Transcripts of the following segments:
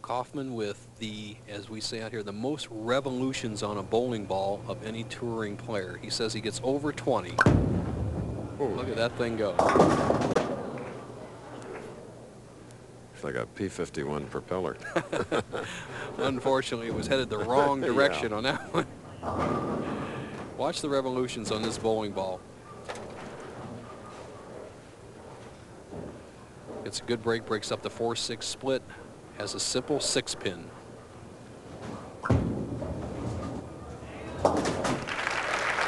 Coffman with the, as we say out here, the most revolutions on a bowling ball of any touring player. He says he gets over 20. Ooh. Look at that thing go. It's like a P-51 propeller. Unfortunately, it was headed the wrong direction on that one. Watch the revolutions on this bowling ball. It's a good break, breaks up the 4-6 split, has a simple 6-pin. All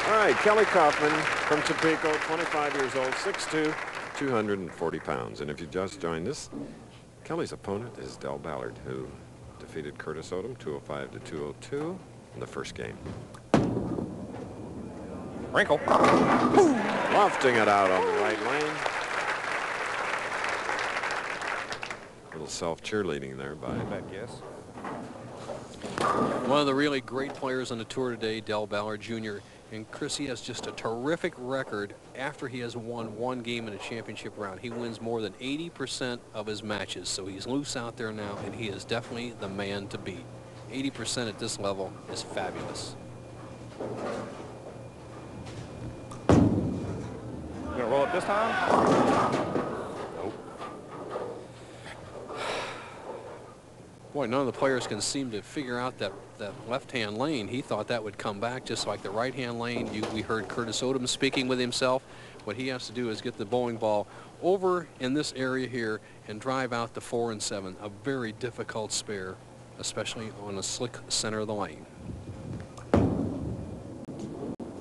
right, Kelly Coffman from Topeka, 25 years old, 6'2", 240 pounds. And if you just joined us, Kelly's opponent is Del Ballard, who defeated Curtis Odom 205 to 202 in the first game. Wrinkle. Lofting it out on the right lane. Little self-cheerleading there by Yes. One of the really great players on the tour today, Del Ballard Jr. And Chris, he has just a terrific record after he has won one game in a championship round. He wins more than 80% of his matches, so he's loose out there now, and he is definitely the man to beat. 80% at this level is fabulous. You gonna roll it this time? Boy, none of the players can seem to figure out that left-hand lane. He thought that would come back just like the right-hand lane. We heard Curtis Odom speaking with himself. What he has to do is get the bowling ball over in this area here and drive out the 4 and 7. A very difficult spare, especially on a slick center of the lane.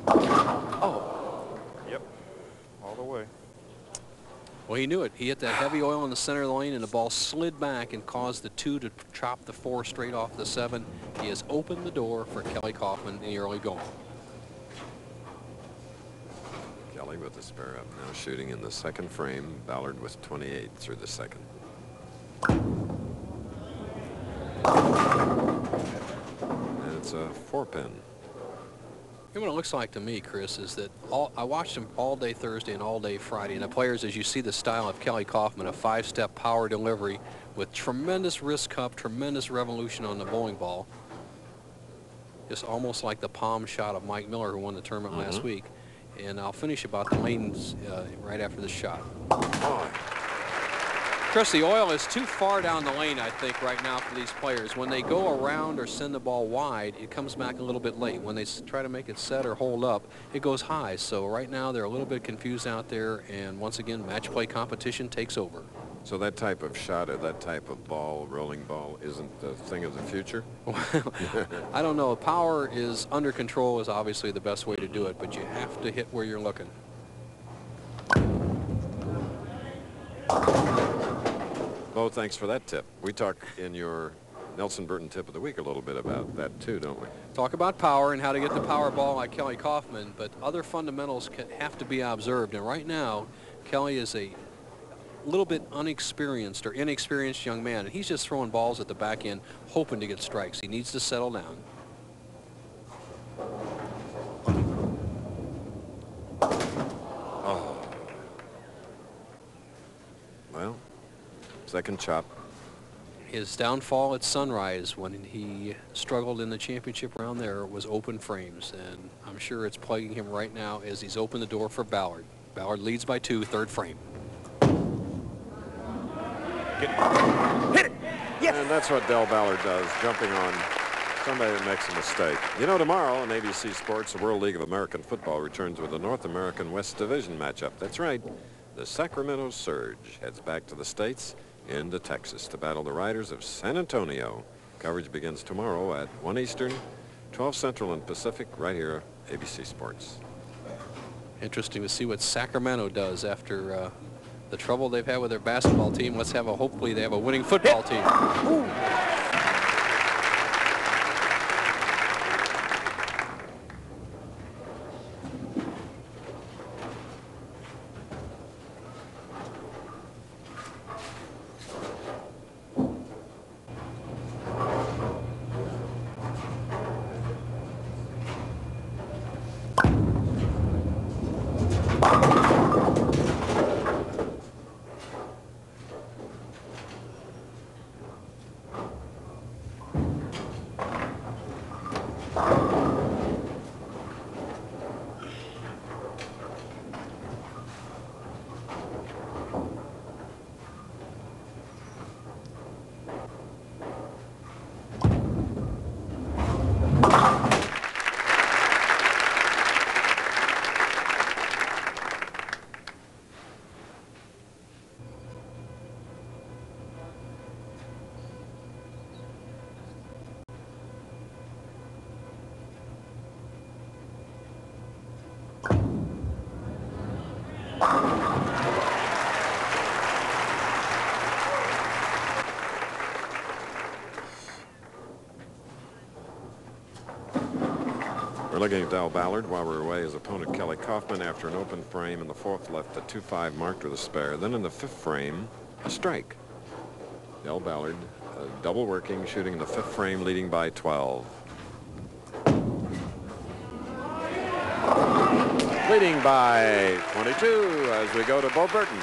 Oh. Yep. All the way. Well, he knew it. He hit that heavy oil in the center of the lane, and the ball slid back and caused the 2 to chop the 4 straight off the 7. He has opened the door for Kelly Coffman in the early going. Kelly with the spare up now, shooting in the second frame. Ballard with 28 through the second. And it's a 4-pin. You know what it looks like to me, Chris, is that I watched him all day Thursday and all day Friday, and the players, as you see the style of Kelly Coffman, a 5-step power delivery with tremendous wrist cup, tremendous revolution on the bowling ball. Just almost like the palm shot of Mike Miller, who won the tournament last week. And I'll finish about the lanes right after this shot. Oh. Chris, the oil is too far down the lane, I think, right now for these players. When they go around or send the ball wide, it comes back a little bit late. When they try to make it set or hold up, it goes high. So right now they're a little bit confused out there, and once again, match play competition takes over. So that type of shot or that type of ball, rolling ball, isn't the thing of the future? Well, I don't know. Power is under control is obviously the best way to do it, but you have to hit where you're looking. Bo, thanks for that tip. We talk in your Nelson Burton tip of the week a little bit about that too, don't we? Talk about power and how to get the power ball like Kelly Coffman, but other fundamentals have to be observed. And right now, Kelly is a little bit unexperienced or inexperienced young man, and he's just throwing balls at the back end, hoping to get strikes. He needs to settle down. Oh. Well, second chop. His downfall at Sunrise when he struggled in the championship round there was open frames, and I'm sure it's plaguing him right now as he's opened the door for Ballard. Ballard leads by 2, third frame. Hit it! Yes! And that's what Del Ballard does, jumping on somebody that makes a mistake. You know, tomorrow on ABC Sports, the World League of American Football returns with a North American West Division matchup. That's right. The Sacramento Surge heads back to the States into Texas to battle the Riders of San Antonio. Coverage begins tomorrow at 1 Eastern, 12 Central and Pacific, right here, ABC Sports. Interesting to see what Sacramento does after the trouble they've had with their basketball team. Let's have hopefully they have a winning football team. Ooh. We're looking at Del Ballard while we're away. His opponent, Kelly Coffman, after an open frame in the fourth, left a 2-5 marked with a spare. Then in the fifth frame, a strike. Del Ballard double working, shooting in the fifth frame, leading by 12. Leading by 22 as we go to Bo Burton.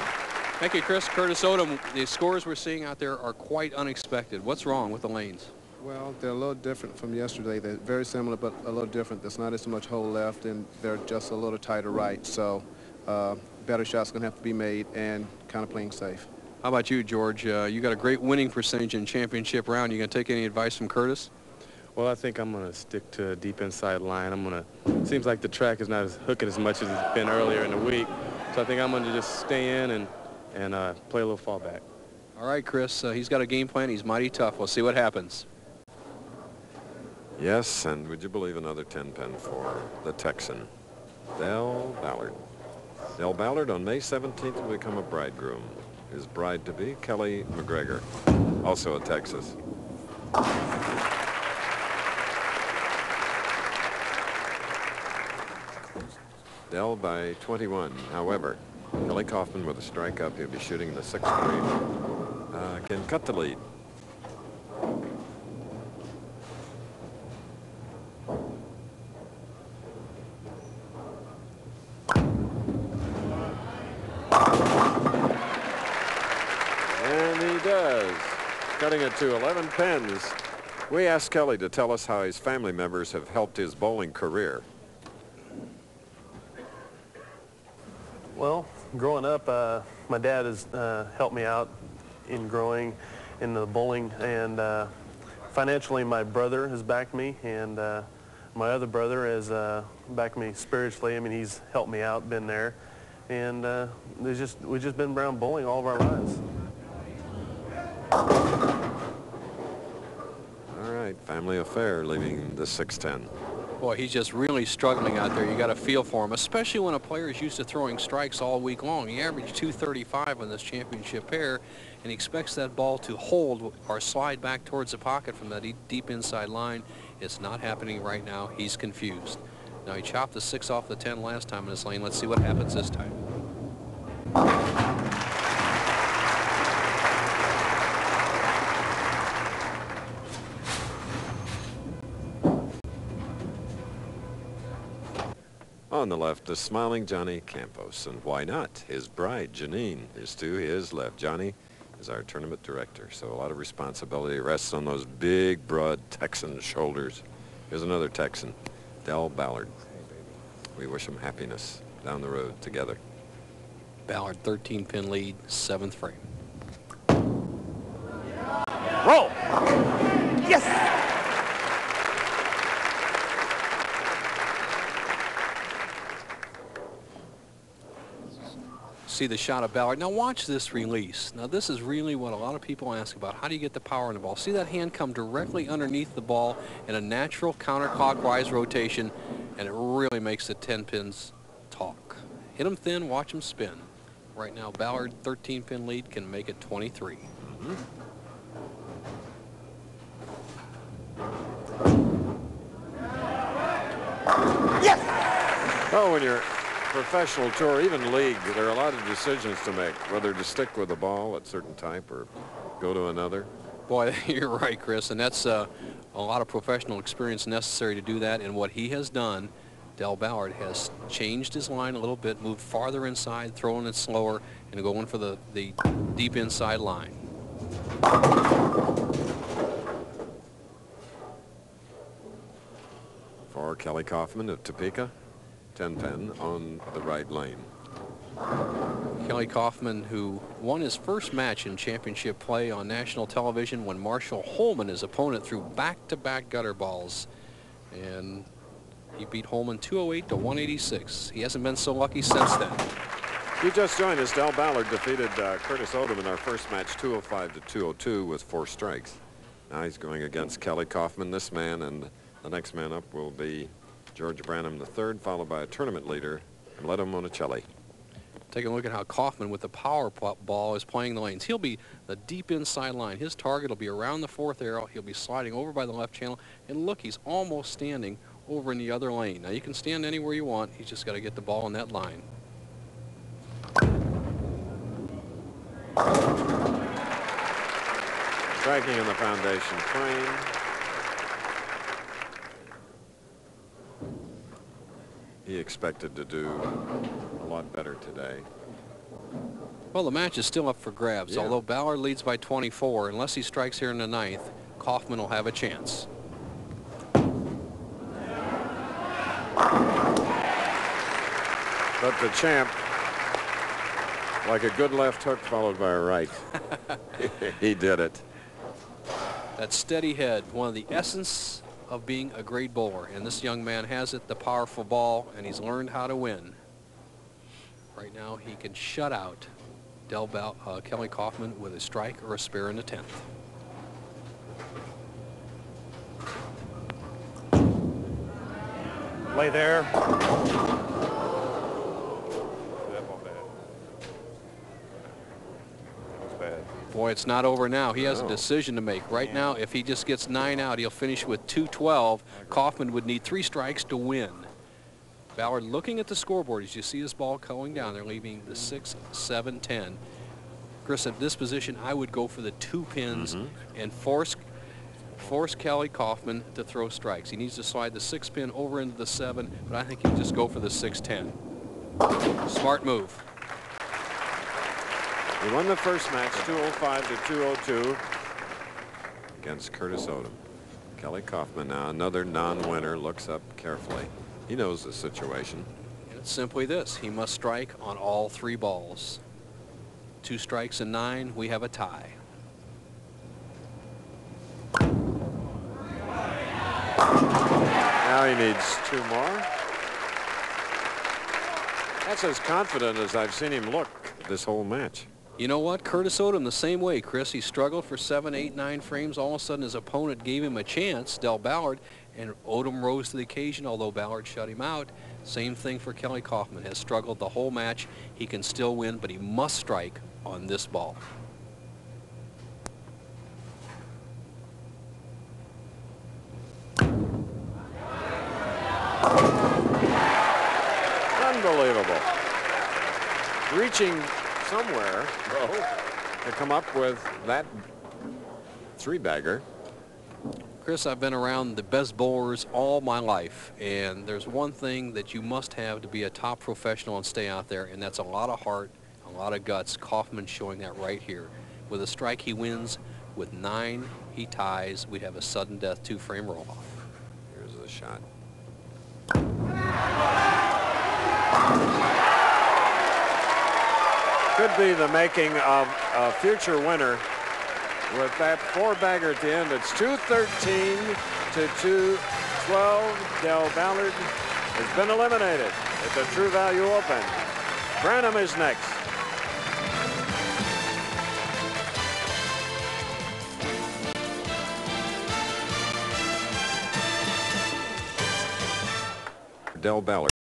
Thank you, Chris. Curtis Odom, the scores we're seeing out there are quite unexpected. What's wrong with the lanes? Well, they're a little different from yesterday. They're very similar, but a little different. There's not as much hole left, and they're just a little tighter right. So better shots going to have to be made and kind of playing safe. How about you, George? You got a great winning percentage in championship round. You going to take any advice from Curtis? Well, I think I'm going to stick to a deep inside line. Seems like the track is not as hooking as much as it's been earlier in the week. So I think I'm going to just stay in and play a little fallback. All right, Chris. He's got a game plan. He's mighty tough. We'll see what happens. Yes, and would you believe another 10-pin for the Texan, Del Ballard. Del Ballard on May 17th will become a bridegroom. His bride-to-be, Kelly McGregor, also a Texas. Del by 21. However, Kelly Coffman with a strike up. He'll be shooting in the sixth frame. Can cut the lead. And he does, cutting it to 11 pins. We asked Kelly to tell us how his family members have helped his bowling career. Well, growing up, my dad has helped me out in growing in the bowling, and financially my brother has backed me, and my other brother has backed me spiritually. I mean, he's helped me out, been there, and we've just been around bowling all of our lives. All right, family affair leaving the 610. Boy, he's just really struggling out there. You got to feel for him, especially when a player is used to throwing strikes all week long. He averaged 235 on this championship pair, and he expects that ball to hold or slide back towards the pocket from that deep inside line. It's not happening right now. He's confused. Now, he chopped the 6 off the 10 last time in this lane. Let's see what happens this time. On the left, the smiling Johnny Campos, and why not? His bride, Janine, is to his left. Johnny is our tournament director, so a lot of responsibility rests on those big, broad Texan shoulders. Here's another Texan, Del Ballard. We wish him happiness down the road together. Ballard, 13-pin lead, 7th frame. Roll. Yes. See the shot of Ballard. Now watch this release. Now this is really what a lot of people ask about. How do you get the power in the ball? See that hand come directly underneath the ball in a natural counterclockwise rotation, and it really makes the 10 pins talk. Hit them thin, watch them spin. Right now, Ballard, 13-pin lead, can make it 23. Yes! Oh, when you're professional tour, even league, there are a lot of decisions to make, whether to stick with a ball at certain type or go to another. Boy, you're right, Chris, and that's a lot of professional experience necessary to do that. And what he has done, Del Ballard has changed his line a little bit, moved farther inside, throwing it slower, and going for the deep inside line. For Kelly Coffman of Topeka, 10-pin on the right lane. Kelly Coffman, who won his first match in championship play on national television when Marshall Holman, his opponent, threw back-to-back gutter balls. And he beat Holman 208 to 186. He hasn't been so lucky since then. You just joined us. Del Ballard defeated Curtis Odom in our first match, 205 to 202 with 4 strikes. Now he's going against Kelly Coffman, this man, and the next man up will be George Branham III, followed by a tournament leader, Leto Monicelli. Take a look at how Coffman with the power ball is playing the lanes. He'll be the deep inside line. His target will be around the 4th arrow. He'll be sliding over by the left channel. And look, he's almost standing over in the other lane. Now you can stand anywhere you want. He's just got to get the ball in that line. Striking in the foundation frame. He expected to do a lot better today. Well, the match is still up for grabs. Yeah. Although Ballard leads by 24, unless he strikes here in the 9th, Coffman will have a chance. But the champ, like a good left hook followed by a right. He did it. That steady head, one of the essence of being a great bowler. And this young man has it, the powerful ball, and he's learned how to win. Right now, he can shut out Kelly Coffman with a strike or a spare in the 10th. Lay there. Boy, it's not over now. He has a decision to make. Right now, if he just gets 9 out, he'll finish with 212. Coffman would need 3 strikes to win. Ballard looking at the scoreboard as you see his ball going down. They're leaving the 6, 7, 10. Chris, at this position, I would go for the 2 pins and force Kelly Coffman to throw strikes. He needs to slide the 6 pin over into the 7, but I think he'll just go for the 6-10. Smart move. He won the first match 205 to 202 against Curtis Odom. Kelly Coffman now, another non-winner, looks up carefully. He knows the situation. And it's simply this. He must strike on all 3 balls. 2 strikes and 9, we have a tie. Now he needs 2 more. That's as confident as I've seen him look this whole match. You know what? Curtis Odom the same way, Chris. He struggled for 7, 8, 9 frames. All of a sudden his opponent gave him a chance, Del Ballard, and Odom rose to the occasion, although Ballard shut him out. Same thing for Kelly Coffman. Has struggled the whole match. He can still win, but he must strike on this ball. Unbelievable. Reaching somewhere to come up with that 3-bagger. Chris, I've been around the best bowlers all my life, and there's one thing that you must have to be a top professional and stay out there, and that's a lot of heart, a lot of guts. Coffman showing that right here. With a strike, he wins. With 9, he ties. We'd have a sudden death 2-frame roll-off. Here's the shot. Could be the making of a future winner with that 4-bagger at the end. It's 213 to 212. Del Ballard has been eliminated at the True Value Open. Branham is next. Del Ballard.